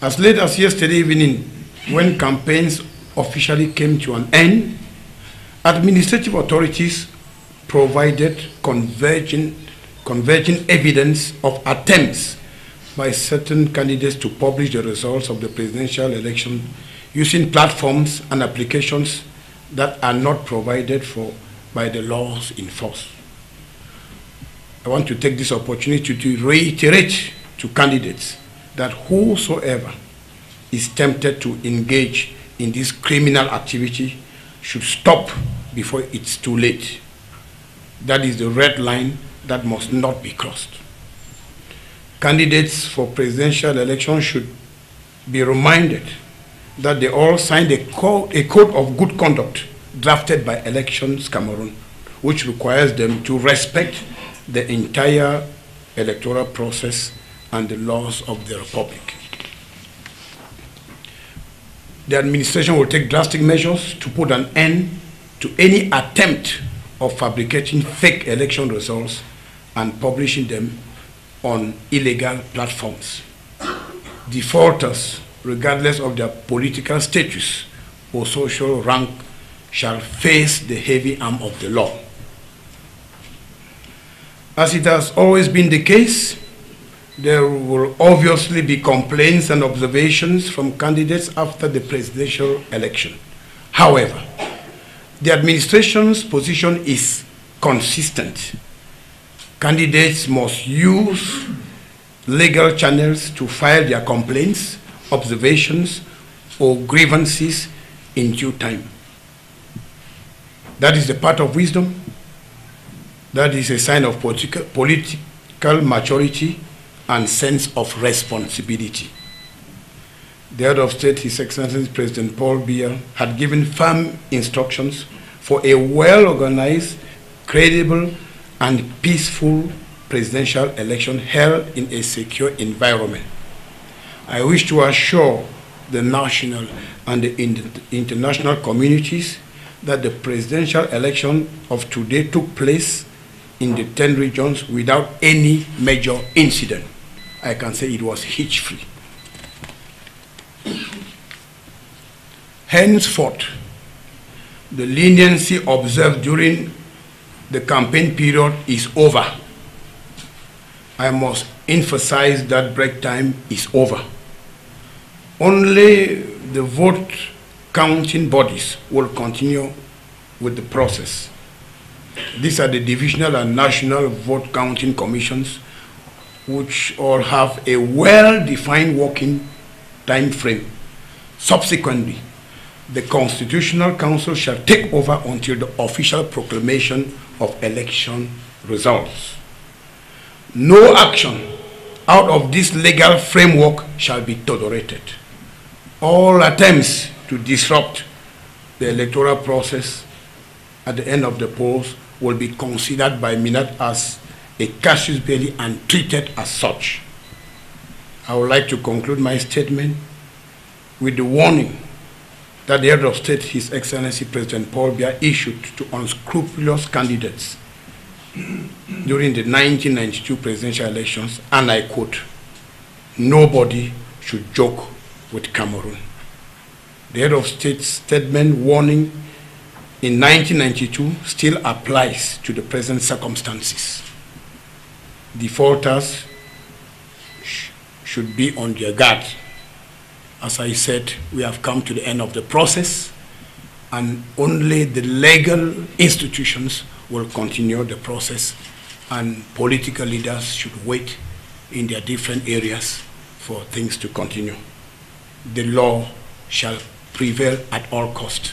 As late as yesterday evening, when campaigns officially came to an end, administrative authorities provided converging evidence of attempts by certain candidates to publish the results of the presidential election using platforms and applications that are not provided for by the laws in force. I want to take this opportunity to reiterate to candidates that whosoever is tempted to engage in this criminal activity should stop before it's too late. That is the red line that must not be crossed. Candidates for presidential election should be reminded that they all signed a code of good conduct drafted by Elections Cameroon, which requires them to respect the entire electoral process and the laws of the Republic. The administration will take drastic measures to put an end to any attempt of fabricating fake election results and publishing them on illegal platforms. Defaulters, regardless of their political status or social rank, shall face the heavy arm of the law. As it has always been the case, there will obviously be complaints and observations from candidates after the presidential election. However, the administration's position is consistent. Candidates must use legal channels to file their complaints, observations, or grievances in due time. That is the path of wisdom. That is a sign of political maturity and sense of responsibility. The head of state, His Excellency President Paul Biya, had given firm instructions for a well-organized, credible, and peaceful presidential election held in a secure environment. I wish to assure the national and the international communities that the presidential election of today took place in the 10 regions without any major incident. I can say it was hitch-free. Henceforth, the leniency observed during the campaign period is over. I must emphasize that break time is over. Only the vote counting bodies will continue with the process. These are the divisional and national vote counting commissions, which all have a well-defined working time frame. Subsequently, the Constitutional Council shall take over until the official proclamation of election results. No action out of this legal framework shall be tolerated. All attempts to disrupt the electoral process at the end of the polls will be considered by MINAT as a casus belli and treated as such. I would like to conclude my statement with the warning that the head of state, His Excellency President Paul Biya, issued to unscrupulous candidates during the 1992 presidential elections, and I quote, "Nobody should joke with Cameroon." The head of state's statement warning in 1992 still applies to the present circumstances. Defaulters should be on their guard. As I said, we have come to the end of the process, and only the legal institutions will continue the process, and political leaders should wait in their different areas for things to continue. The law shall prevail at all costs.